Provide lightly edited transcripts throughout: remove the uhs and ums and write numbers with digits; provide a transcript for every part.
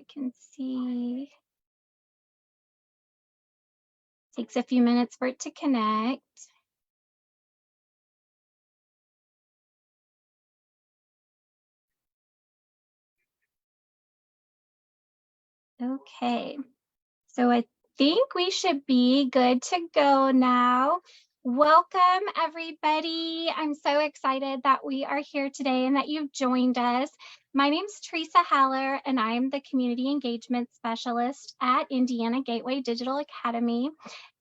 I can see. Takes a few minutes for it to connect. Okay, so I think we should be good to go now. Welcome, everybody. I'm so excited that we are here today and that you've joined us. My name's Teresa Haller, and I'm the Community Engagement Specialist at Indiana Gateway Digital Academy.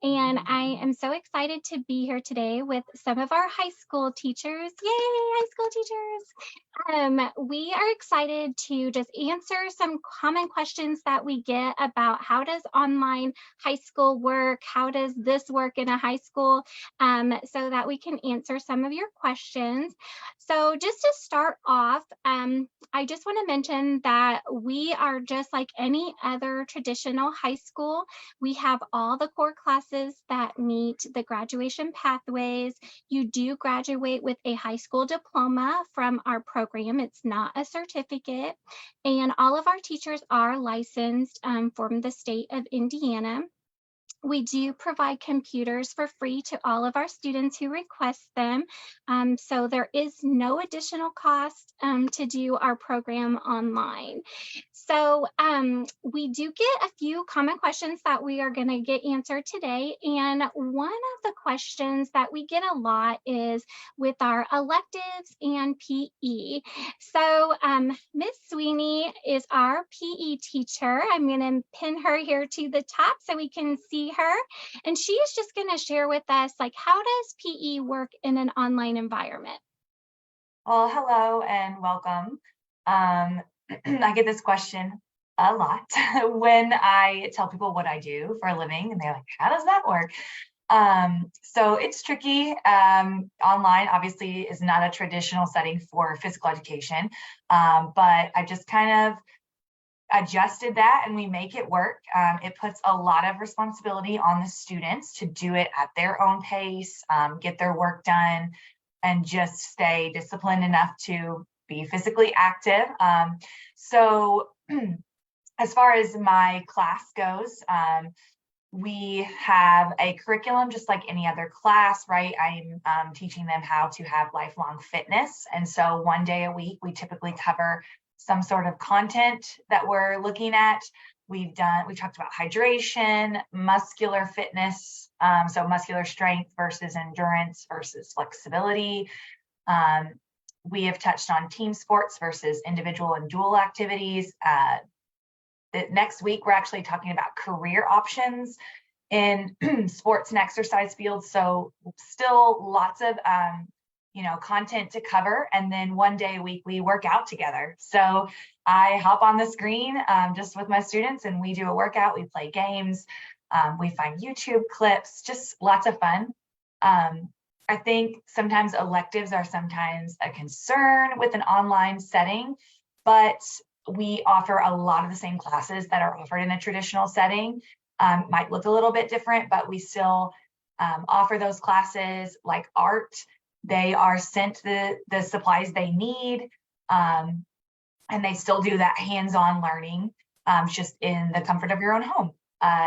And I am so excited to be here today with some of our high school teachers. Yay, high school teachers! We are excited to just answer some common questions that we get about how does online high school work? How does this work in a high school? So that we can answer some of your questions. So just to start off, I just want to mention that we are just like any other traditional high school. We have all the core classes that meet the graduation pathways. You do graduate with a high school diploma from our program. It's not a certificate. And all of our teachers are licensed from the state of Indiana. We do provide computers for free to all of our students who request them. So there is no additional cost to do our program online. So we do get a few common questions that we are going to get answered today. And one of the questions that we get a lot is with our electives and PE. So Miss Sweeney is our PE teacher. I'm going to pin her here to the top so we can see her. And she is just going to share with us, like, how does PE work in an online environment? Well, hello and welcome. I get this question a lot when I tell people what I do for a living, and they're like, how does that work? So it's tricky. Online obviously is not a traditional setting for physical education, but I just kind of adjusted that and we make it work. It puts a lot of responsibility on the students to do it at their own pace, get their work done, and just stay disciplined enough to be physically active. So as far as my class goes, we have a curriculum just like any other class, right? I'm teaching them how to have lifelong fitness. And so one day a week, we typically cover some sort of content that we're looking at. We talked about hydration, muscular fitness, so muscular strength versus endurance versus flexibility. We have touched on team sports versus individual and dual activities. Next week, we're actually talking about career options in sports and exercise fields. So still lots of content to cover. And then one day a week, we work out together. So I hop on the screen just with my students and we do a workout, we play games, we find YouTube clips, just lots of fun. I think sometimes electives are sometimes a concern with an online setting, but we offer a lot of the same classes that are offered in a traditional setting. Might look a little bit different, but we still offer those classes like art. They are sent the supplies they need, and they still do that hands-on learning just in the comfort of your own home.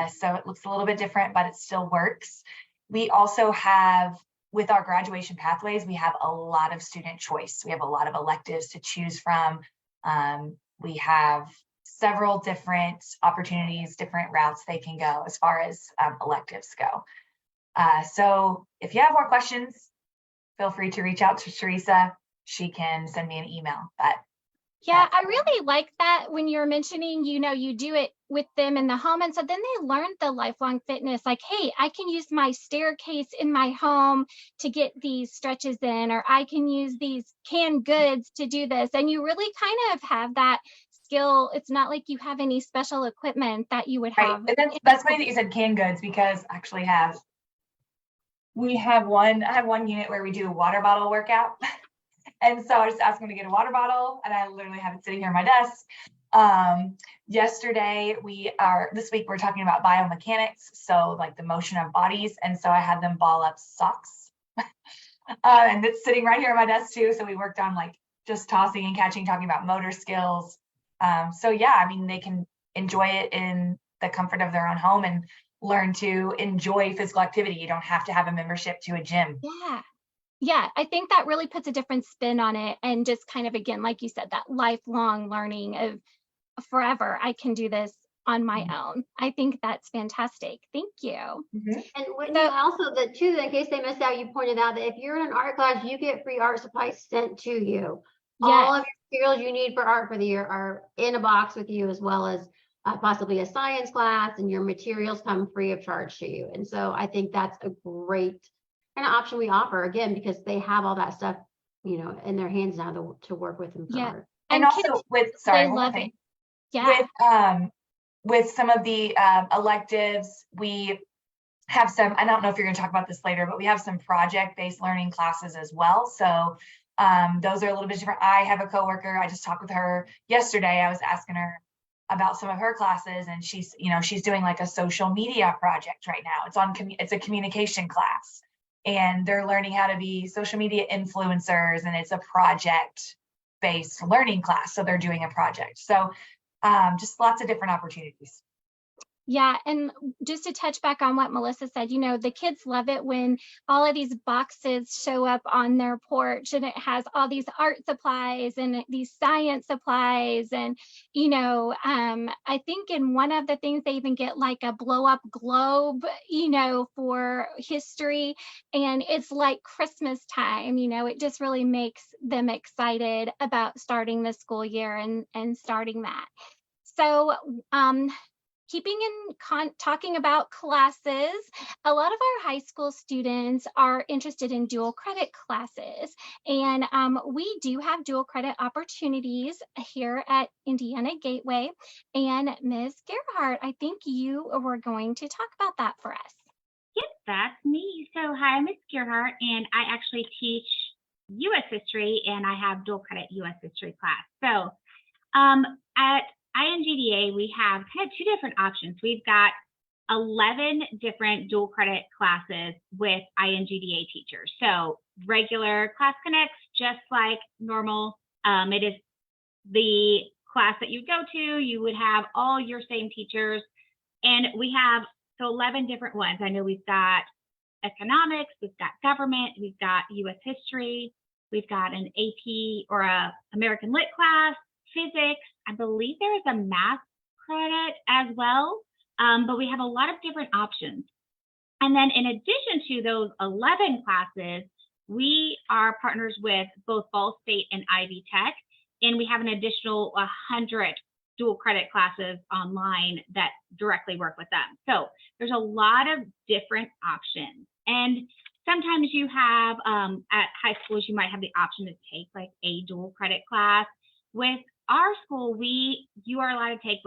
So it looks a little bit different, but it still works. We also have, with our graduation pathways, we have a lot of student choice. We have a lot of electives to choose from. We have several different opportunities, different routes they can go as far as electives go. So if you have more questions, feel free to reach out to Teresa. She can send me an email. Yeah, I really like that when you're mentioning, you do it with them in the home. And so then they learned the lifelong fitness, like, hey, I can use my staircase in my home to get these stretches in, or I can use these canned goods to do this. And you really kind of have that skill. It's not like you have any special equipment that you would have. Right. That's funny that you said canned goods, because I actually have one unit where we do a water bottle workout. And so I just asked them to get a water bottle, and I literally have it sitting here on my desk. This week we're talking about biomechanics, so like the motion of bodies. And so I had them ball up socks and it's sitting right here on my desk too. So we worked on like just tossing and catching, talking about motor skills. So yeah, I mean, they can enjoy it in the comfort of their own home and learn to enjoy physical activity. You don't have to have a membership to a gym. Yeah. Yeah, I think that really puts a different spin on it, and just kind of, again, like you said, that lifelong learning of forever, I can do this on my own. I think that's fantastic. Thank you. Mm-hmm. And Whitney, So, also in case they missed out, you pointed out that if you're in an art class, you get free art supplies sent to you. All yes, of your materials you need for art for the year are in a box with you, as well as possibly a science class, and your materials come free of charge to you. And so I think that's a great kind of option we offer, again, because they have all that stuff, in their hands now to work with them for yeah. art. And And kids, also they one more love it. thing. Yeah. With some of the electives, we have some, I don't know if you're going to talk about this later, but we have some project-based learning classes as well. So those are a little bit different. I have a coworker, I just talked with her yesterday. I was asking her about some of her classes, and she's doing like a social media project right now. It's a communication class, and they're learning how to be social media influencers, and it's a project-based learning class. So they're doing a project. So just lots of different opportunities. Yeah, and just to touch back on what Melissa said, the kids love it when all of these boxes show up on their porch, and it has all these art supplies and these science supplies. And, I think in one of the things they even get like a blow up globe, for history. And it's like Christmas time, it just really makes them excited about starting the school year and starting that. So, keeping talking about classes, a lot of our high school students are interested in dual credit classes, and we do have dual credit opportunities here at Indiana Gateway. And Ms. Gerhardt, I think you were going to talk about that for us. Yep, that's me. So hi, I'm Ms. Gerhardt, and I actually teach U.S. history, and I have dual credit U.S. history class. So at INGDA, we have kind of two different options. We've got 11 different dual credit classes with INGDA teachers. So regular class connects, just like normal. It is the class that you go to. You would have all your same teachers. And we have 11 different ones. I know we've got economics, we've got government, we've got U.S. history, we've got an AP or a American Lit class, physics. I believe there is a math credit as well, but we have a lot of different options. And then in addition to those 11 classes, we are partners with both Ball State and Ivy Tech, and we have an additional 100 dual credit classes online that directly work with them. So there's a lot of different options. And sometimes you have, at high schools, you might have the option to take like a dual credit class. With our school, you are allowed to take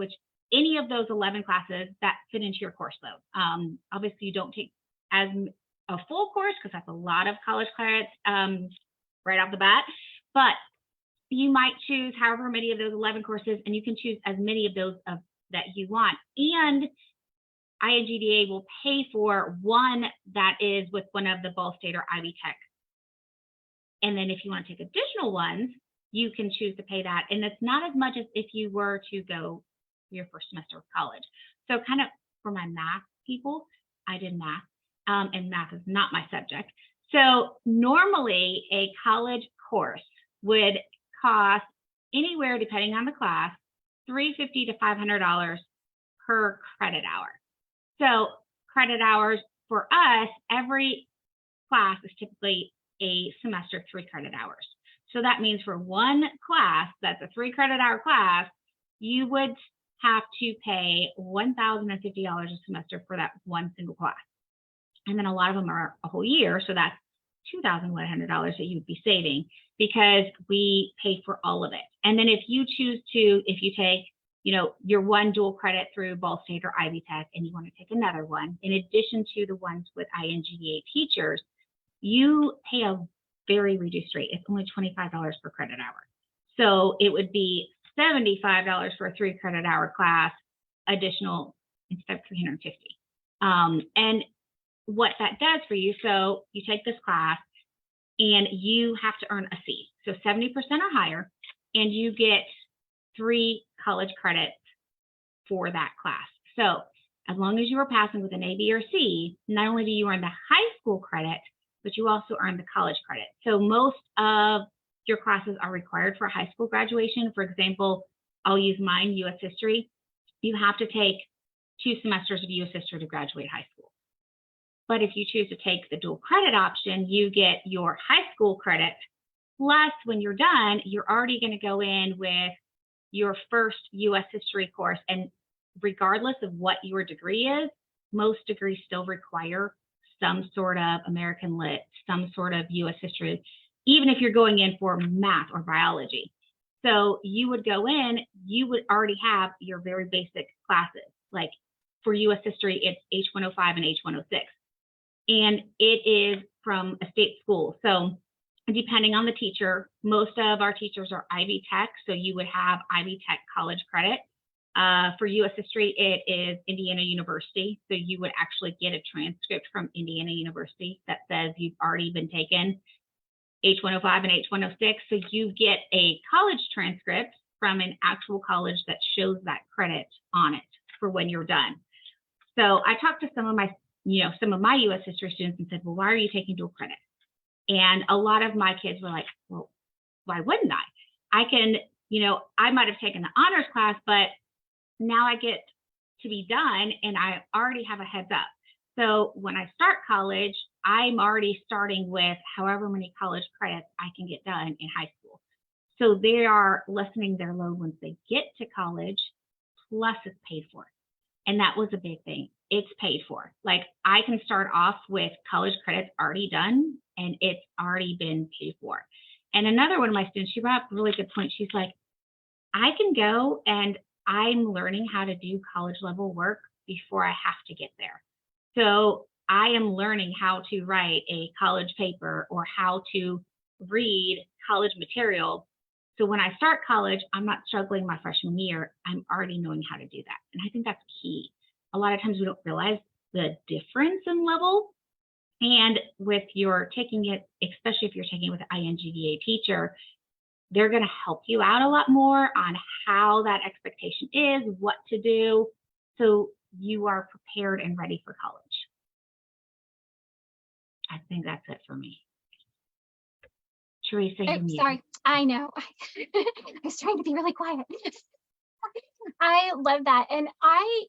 any of those 11 classes that fit into your course load. Obviously, you don't take as a full course because that's a lot of college credits right off the bat, but you might choose however many of those 11 courses, and you can choose as many of those that you want. And INGDA will pay for one that is with one of the Ball State or Ivy Tech. And then if you want to take additional ones, you can choose to pay that. And it's not as much as if you were to go your first semester of college. So kind of for my math people, I did math, and math is not my subject. So normally a college course would cost anywhere, depending on the class, $350 to $500 per credit hour. So credit hours for us, every class is typically a semester of 3 credit hours. So that means for one class, that's a 3 credit hour class, you would have to pay $1,050 a semester for that one single class. And then a lot of them are a whole year. So that's $2,100 that you would be saving because we pay for all of it. And then if you take, your one dual credit through Ball State or Ivy Tech, and you want to take another one, in addition to the ones with INGDA teachers, you pay a very reduced rate. It's only $25 per credit hour. So it would be $75 for a 3 credit hour class, additional instead of $350. And what that does for you, so you take this class and you have to earn a C. So 70% or higher, and you get 3 college credits for that class. So as long as you are passing with an A, B, or C, not only do you earn the high school credit, but you also earn the college credit. So most of your classes are required for high school graduation. For example, I'll use mine, U.S. History. You have to take 2 semesters of U.S. History to graduate high school. But if you choose to take the dual credit option, you get your high school credit. Plus, when you're done, you're already going to go in with your first U.S. History course. And regardless of what your degree is, most degrees still require some sort of American Lit, some sort of U.S. History, even if you're going in for math or biology. So you would go in, you would already have your very basic classes. Like for U.S. History, it's H105 and H106. And it is from a state school. So depending on the teacher, most of our teachers are Ivy Tech. So you would have Ivy Tech college credit. For U.S. History, it is Indiana University. So you would actually get a transcript from Indiana University that says you've already been taken H105 and H106. So you get a college transcript from an actual college that shows that credit on it for when you're done. So I talked to some of my U.S. History students and said, well, why are you taking dual credit? And a lot of my kids were like, well, why wouldn't I? I might have taken the honors class, but now I get to be done and I already have a heads up. So when I start college, I'm already starting with however many college credits I can get done in high school. So they are lessening their load once they get to college, plus it's paid for. And that was a big thing. It's paid for. Like I can start off with college credits already done and it's already been paid for. And another one of my students, she brought up a really good point. She's like, I can go and I'm learning how to do college level work before I have to get there. So I am learning how to write a college paper or how to read college material. So when I start college, I'm not struggling my freshman year. I'm already knowing how to do that. And I think that's key. A lot of times we don't realize the difference in level. And with your taking it, especially if you're taking it with an INGDA teacher, they're going to help you out a lot more on how that expectation is, what to do, so you are prepared and ready for college. I think that's it for me. Teresa, you're muted. Sorry, I know. I was trying to be really quiet. I love that. And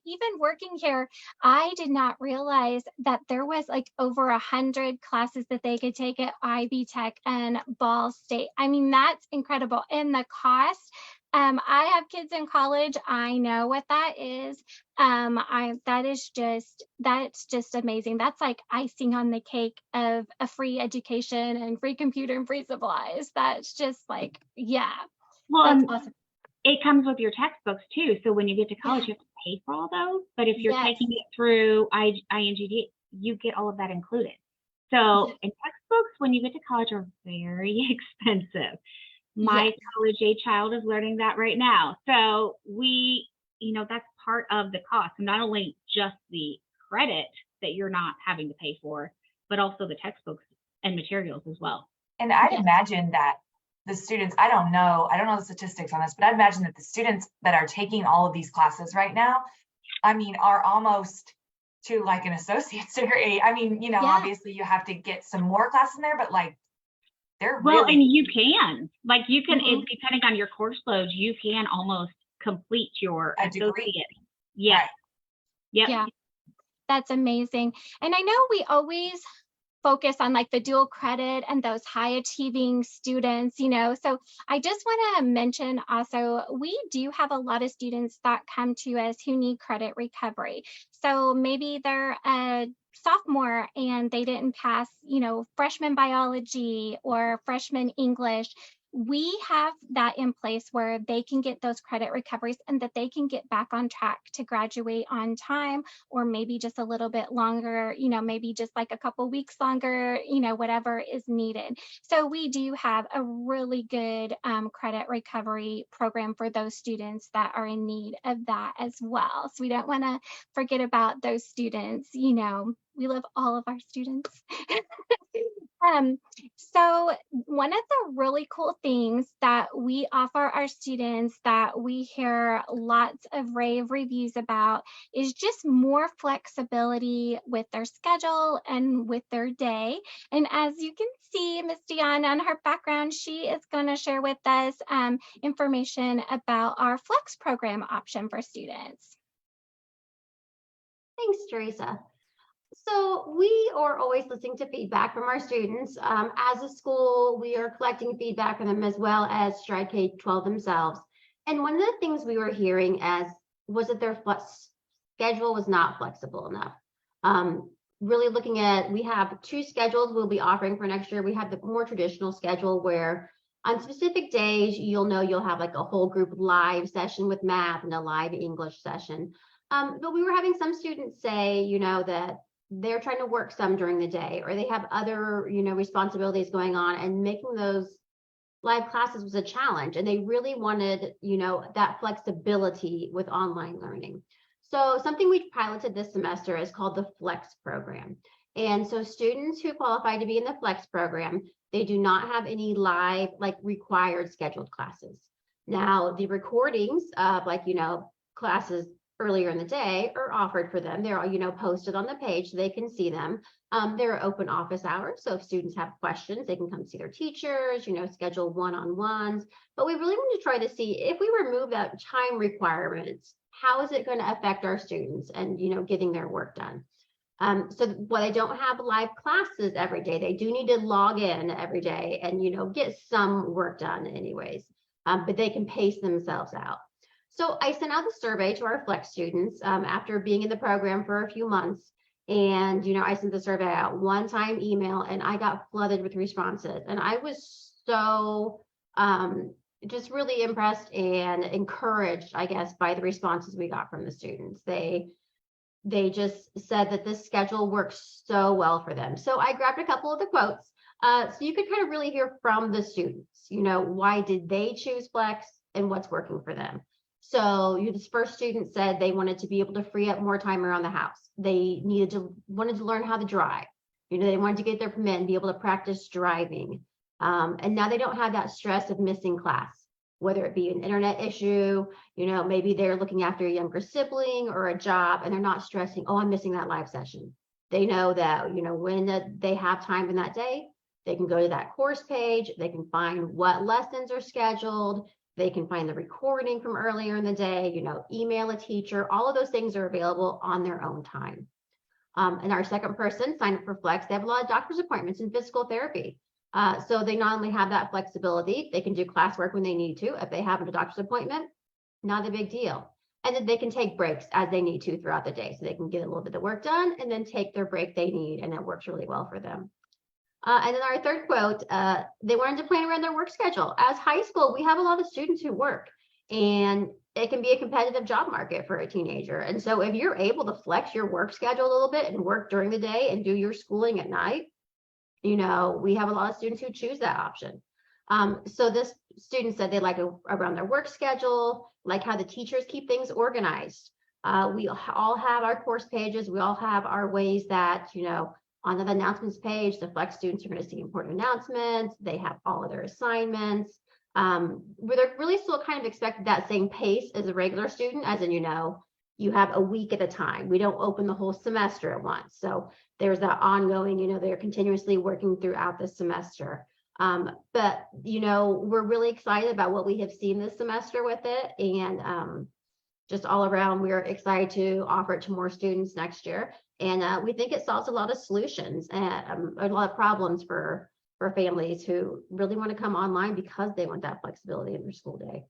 even working here, I did not realize that there was like over 100 classes that they could take at Ivy Tech and Ball State. I mean, that's incredible. And the cost, I have kids in college. I know what that is. That's just amazing. That's like icing on the cake of a free education and free computer and free supplies. That's just like, yeah, well, that's awesome. It comes with your textbooks too. So when you get to college, you have to pay for all those. But if you're taking it through INGD, you get all of that included. So and textbooks, when you get to college, are very expensive. My college age child is learning that right now. So that's part of the cost. And not only just the credit that you're not having to pay for, but also the textbooks and materials as well. And I'd imagine that the students, I don't know the statistics on this, but I'd imagine that the students that are taking all of these classes right now, are almost to like an associate's degree. Obviously you have to get some more classes in there, but like they're really. And you can, depending on your course load, you can almost complete your associate. Degree. Yeah. Right. Yep. Yeah. That's amazing. And I know we always focus on like the dual credit and those high achieving students, so I just want to mention also, we do have a lot of students that come to us who need credit recovery. So maybe they're a sophomore and they didn't pass, freshman biology or freshman English. We have that in place where they can get those credit recoveries and that they can get back on track to graduate on time, or maybe just a little bit longer, maybe just like a couple weeks longer, whatever is needed. So we do have a really good credit recovery program for those students that are in need of that as well. So we don't want to forget about those students. We love all of our students. Um, so one of the really cool things that we offer our students that we hear lots of rave reviews about is just more flexibility with their schedule and with their day. And as you can see, Miss Deanna on her background, she is going to share with us information about our Flex program option for students. Thanks, Teresa. So we are always listening to feedback from our students. As a school, we are collecting feedback from them as well as Stride K-12 themselves. And one of the things we were hearing was that their schedule was not flexible enough. Really looking at, we have 2 schedules we'll be offering for next year. We have the more traditional schedule where on specific days, you'll have like a whole group live session with math and a live English session. But we were having some students say, that they're trying to work some during the day, or they have other, responsibilities going on, and making those live classes was a challenge. And they really wanted, that flexibility with online learning. So something we piloted this semester is called the Flex program. And so students who qualify to be in the Flex program, they do not have any live, like required scheduled classes. Now, the recordings of classes earlier in the day are offered for them. They're posted on the page so they can see them. There are open office hours. So if students have questions, they can come see their teachers, schedule one-on-ones. But we really want to try to see if we remove that time requirements, how is it going to affect our students and, getting their work done? So while they don't have live classes every day, they do need to log in every day and, get some work done anyways, but they can pace themselves out. So I sent out the survey to our Flex students after being in the program for a few months. And, I sent the survey out one-time email and I got flooded with responses. And I was so just really impressed and encouraged, I guess, by the responses we got from the students. They just said that this schedule works so well for them. So I grabbed a couple of the quotes so you could kind of really hear from the students, why did they choose Flex and what's working for them. So this first student said they wanted to be able to free up more time around the house. They wanted to learn how to drive. They wanted to get their permit and be able to practice driving. And now they don't have that stress of missing class, whether it be an internet issue, maybe they're looking after a younger sibling or a job and they're not stressing, oh, I'm missing that live session. They know that, when they have time in that day, they can go to that course page, they can find what lessons are scheduled, they can find the recording from earlier in the day, email a teacher. All of those things are available on their own time. And our second person signed up for Flex. They have a lot of doctor's appointments and physical therapy. So they not only have that flexibility, they can do classwork when they need to. If they have a doctor's appointment, not a big deal. And then they can take breaks as they need to throughout the day. So they can get a little bit of work done and then take their break they need. And it works really well for them. And then our third quote, they wanted to plan around their work schedule. As high school, we have a lot of students who work, and it can be a competitive job market for a teenager. And so if you're able to flex your work schedule a little bit and work during the day and do your schooling at night, we have a lot of students who choose that option. So this student said they like around their work schedule, like how the teachers keep things organized. We all have our course pages. We all have our ways that, on the announcements page, the Flex students are going to see important announcements. They have all of their assignments. Where they're really still kind of expected that same pace as a regular student, as in, you have a week at a time. We don't open the whole semester at once. So there's that ongoing, they're continuously working throughout the semester. But, we're really excited about what we have seen this semester with it. And just all around, we're excited to offer it to more students next year. And we think it solves a lot of solutions and a lot of problems for families who really want to come online because they want that flexibility in their school day.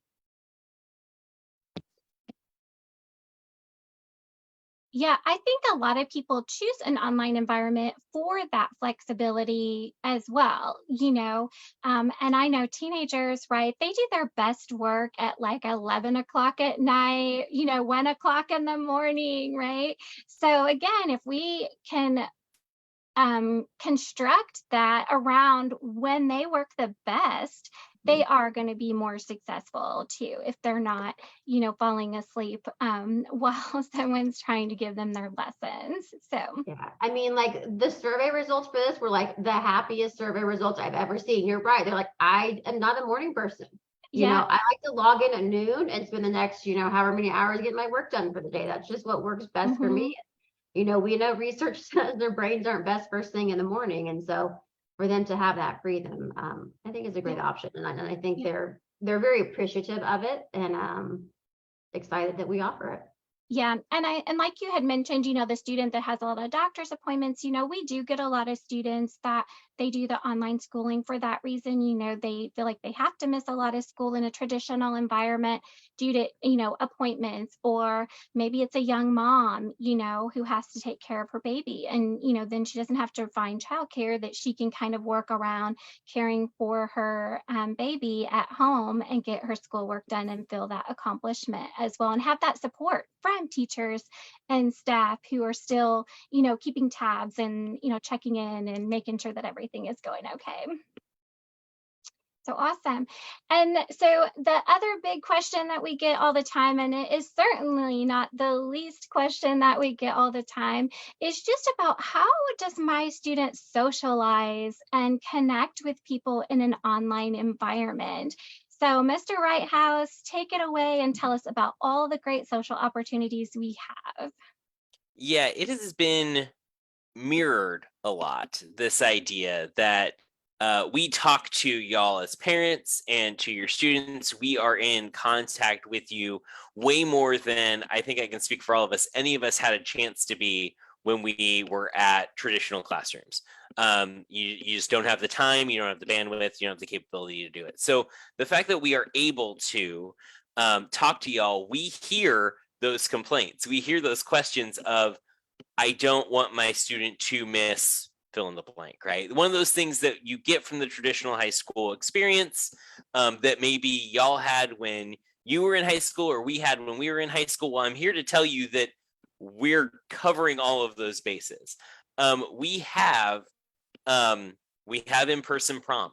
Yeah, I think a lot of people choose an online environment for that flexibility as well, and I know teenagers, right? They do their best work at like 11 o'clock at night, 1 o'clock in the morning, right? So again, if we can construct that around when they work the best, they are going to be more successful too if they're not, falling asleep while someone's trying to give them their lessons. So, Yeah, I mean, like the survey results for this were like the happiest survey results I've ever seen. You're right. They're like, I am not a morning person. yeah. I like to log in at noon and spend the next, however many hours getting my work done for the day. That's just what works best for Mhm. me. We know research says their brains aren't best first thing in the morning. And so for them to have that freedom, I think is a great Yeah. option. And I think Yeah. they're very appreciative of it and excited that we offer it. Yeah, and like you had mentioned, the student that has a lot of doctor's appointments, we do get a lot of students that they do the online schooling for that reason. They feel like they have to miss a lot of school in a traditional environment due to, appointments, or maybe it's a young mom, who has to take care of her baby. And, then she doesn't have to find childcare, that she can kind of work around caring for her baby at home and get her schoolwork done and feel that accomplishment as well, and have that support from teachers and staff who are still, keeping tabs and, checking in and making sure that everything is going okay. So awesome. And so the other big question that we get all the time, and it is certainly not the least question that we get all the time, is just about how does my student socialize and connect with people in an online environment? So, Mr. Wrighthouse, take it away and tell us about all the great social opportunities we have. Yeah, it has been mirrored a lot, this idea that we talk to y'all as parents and to your students. We are in contact with you way more than I think I can speak for all of us. Any of us had a chance to be when we were at traditional classrooms. You just don't have the time, you don't have the bandwidth, you don't have the capability to do it. So the fact that we are able to talk to y'all, we hear those complaints. We hear those questions of, I don't want my student to miss fill in the blank, right? One of those things that you get from the traditional high school experience that maybe y'all had when you were in high school or we had when we were in high school. Well, I'm here to tell you that we're covering all of those bases. We have in-person prom.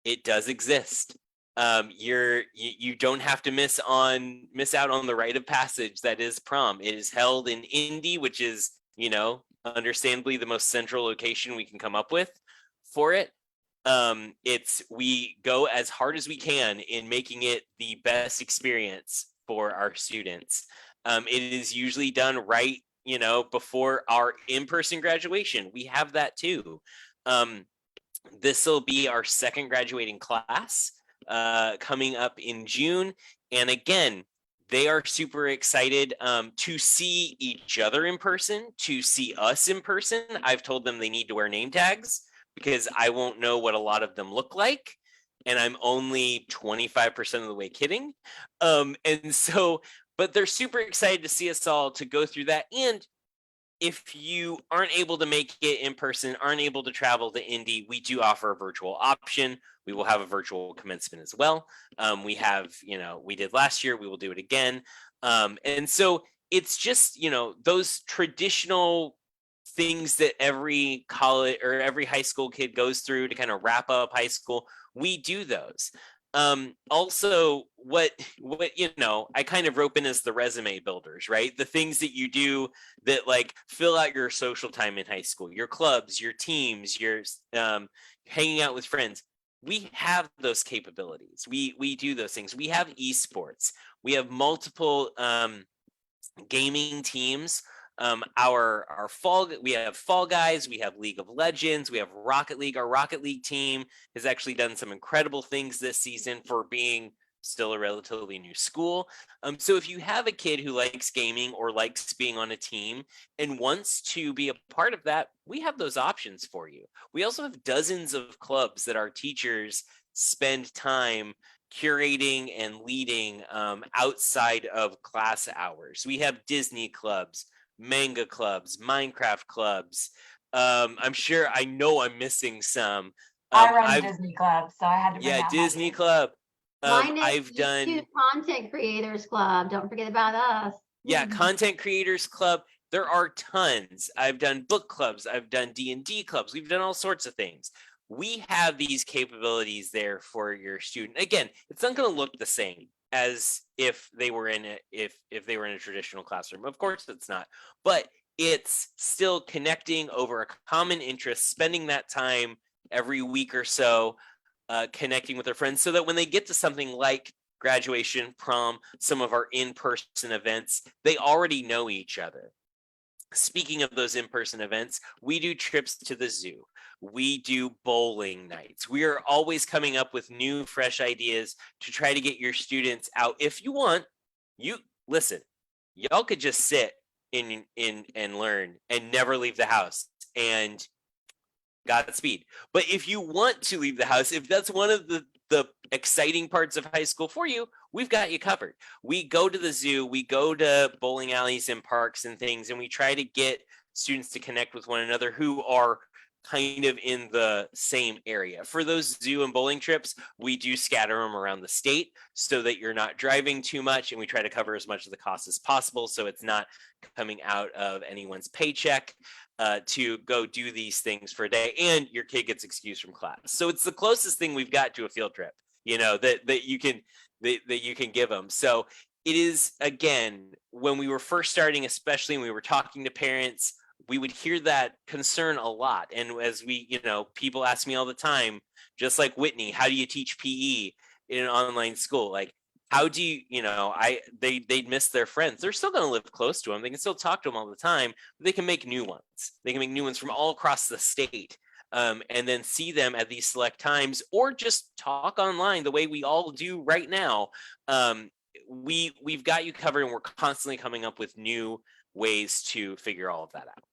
It does exist. You don't have to miss out on the rite of passage that is prom. It is held in Indy, which is, understandably the most central location we can come up with for it. We go as hard as we can in making it the best experience for our students. It is usually done right, before our in-person graduation. We have that too. This will be our second graduating class coming up in June. And again, they are super excited to see each other in person, to see us in person. I've told them they need to wear name tags because I won't know what a lot of them look like. And I'm only 25% of the way kidding. But they're super excited to see us all, to go through that. And if you aren't able to make it in person, aren't able to travel to Indy, we do offer a virtual option. We will have a virtual commencement as well. We did last year, we will do it again. And so it's just, those traditional things that every college or every high school kid goes through to kind of wrap up high school. We do those. Also, what I kind of rope in as the resume builders, right? The things that you do that like fill out your social time in high school, your clubs, your teams, your hanging out with friends. We have those capabilities. We do those things. We have esports. We have multiple gaming teams. We have Fall Guys, we have League of Legends, we have Rocket League. Our Rocket League team has actually done some incredible things this season for being still a relatively new school. So if you have a kid who likes gaming or likes being on a team and wants to be a part of that, we have those options for you. We also have dozens of clubs that our teachers spend time curating and leading outside of class hours. We have Disney clubs, manga clubs, Minecraft clubs. I know I'm missing some. I run Disney Club, so I had to bring that Disney magic. Club. Mine is I've done YouTube Content Creators Club. Don't forget about us. Content Creators Club. There are tons. I've done book clubs. I've done D&D clubs. We've done all sorts of things. we have these capabilities there for your student. Again, it's not going to look the same as if they were in if they were in a traditional classroom. Of course it's not, but it's still connecting over a common interest, spending that time every week or so, connecting with their friends, so that when they get to something like graduation, prom, some of our in-person events, they already know each other. Speaking of those in-person events, we do trips to the zoo. We do bowling nights. We are always coming up with new, fresh ideas to try to get your students out. If you want, you listen, y'all could just sit in and learn and never leave the house, and Godspeed. But if you want to leave the house, if that's one of the exciting parts of high school for you, we've got you covered. We go to the zoo, we go to bowling alleys and parks and things, and we try to get students to connect with one another who are kind of in the same area. For those zoo and bowling trips, we do scatter them around the state so that you're not driving too much, and we try to cover as much of the cost as possible so it's not coming out of anyone's paycheck to go do these things for a day, and your kid gets excused from class. So it's the closest thing we've got to a field trip, you know, that you can give them. So it is, again, when we were first starting, especially when we were talking to parents, we would hear that concern a lot. And as we, you know, people ask me all the time, just like Whitney, how do you teach PE in an online school? Like, how do you, you know, they'd miss their friends. They're still going to live close to them. They can still talk to them all the time, but they can make new ones. They can make new ones from all across the state. And then see them at these select times, or just talk online the way we all do right now. We've got you covered, and we're constantly coming up with new ways to figure all of that out.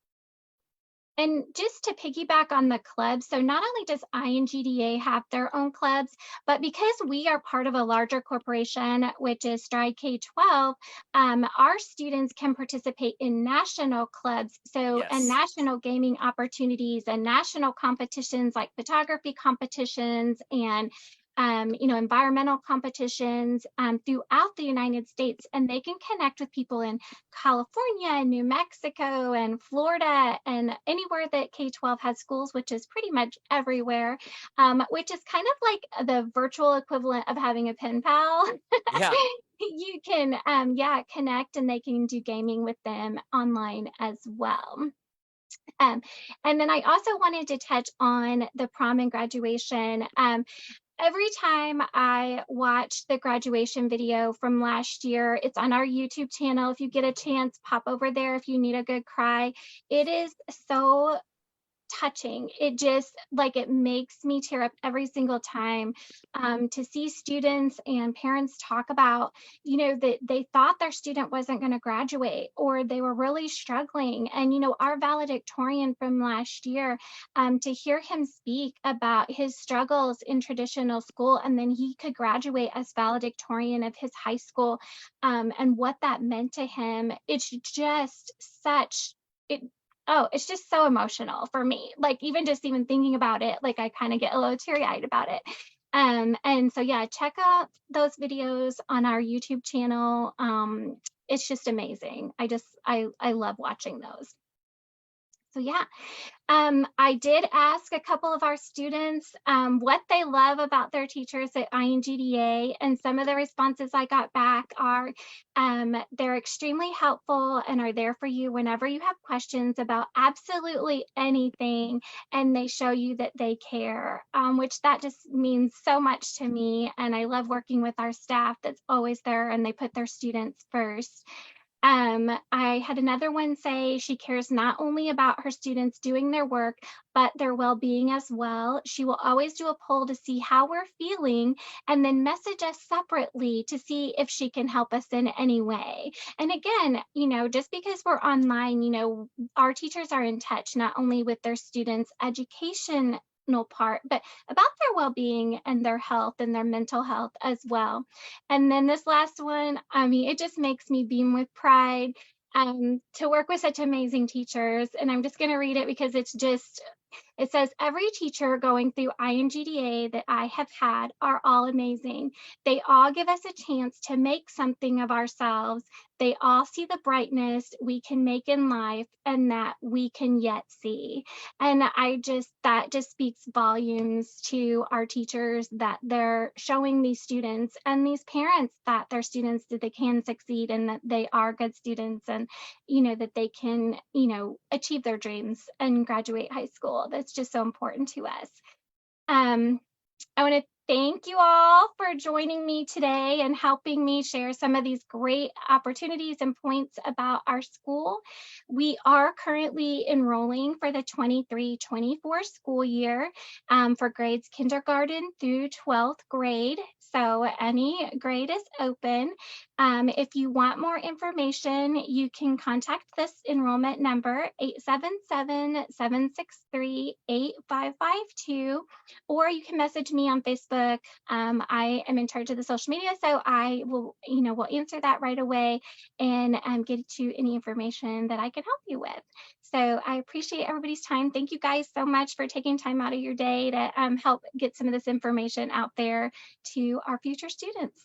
And just to piggyback on the clubs, so not only does INGDA have their own clubs, but because we are part of a larger corporation, which is Stride K-12, our students can participate in national clubs. So, Yes. and national gaming opportunities and national competitions like photography competitions and environmental competitions throughout the United States, and they can connect with people in California and New Mexico and Florida and anywhere that K-12 has schools, which is pretty much everywhere, which is kind of like the virtual equivalent of having a pen pal. Yeah. You can, connect, and they can do gaming with them online as well. And then I also wanted to touch on the prom and graduation. Every time I watch the graduation video from last year, it's on our YouTube channel. If you get a chance, pop over there if you need a good cry. It is so touching. It just, like, it makes me tear up every single time to see students and parents talk about, that they thought their student wasn't going to graduate, or they were really struggling. And, our valedictorian from last year, to hear him speak about his struggles in traditional school, and then he could graduate as valedictorian of his high school, and what that meant to him, it's just it's just so emotional for me. Like, even thinking about it, like, I kind of get a little teary-eyed about it. And so, yeah, check out those videos on our YouTube channel. It's just amazing. I love watching those. So yeah, I did ask a couple of our students what they love about their teachers at INGDA, and some of the responses I got back are they're extremely helpful and are there for you whenever you have questions about absolutely anything, and they show you that they care, which that just means so much to me. And I love working with our staff that's always there, and they put their students first. I had another one say she cares not only about her students doing their work, but their well-being as well. She will always do a poll to see how we're feeling, and then message us separately to see if she can help us in any way. And again, just because we're online, our teachers are in touch not only with their students' education part, but about their well-being and their health and their mental health as well. And then this last one, it just makes me beam with pride to work with such amazing teachers. And I'm just going to read it because it's just It says, every teacher going through INGDA that I have had are all amazing. They all give us a chance to make something of ourselves. They all see the brightness we can make in life and that we can yet see. And that just speaks volumes to our teachers, that they're showing these students and these parents that their students, that they can succeed and that they are good students, and that they can achieve their dreams and graduate high school. That's just so important to us. I want to thank you all for joining me today and helping me share some of these great opportunities and points about our school. We are currently enrolling for the 23-24 school year for grades kindergarten through 12th grade. So any grade is open. If you want more information, you can contact this enrollment number, 877-763-8552, or you can message me on Facebook. I am in charge of the social media, so I will answer that right away and get you any information that I can help you with. So I appreciate everybody's time. Thank you guys so much for taking time out of your day to help get some of this information out there to our future students.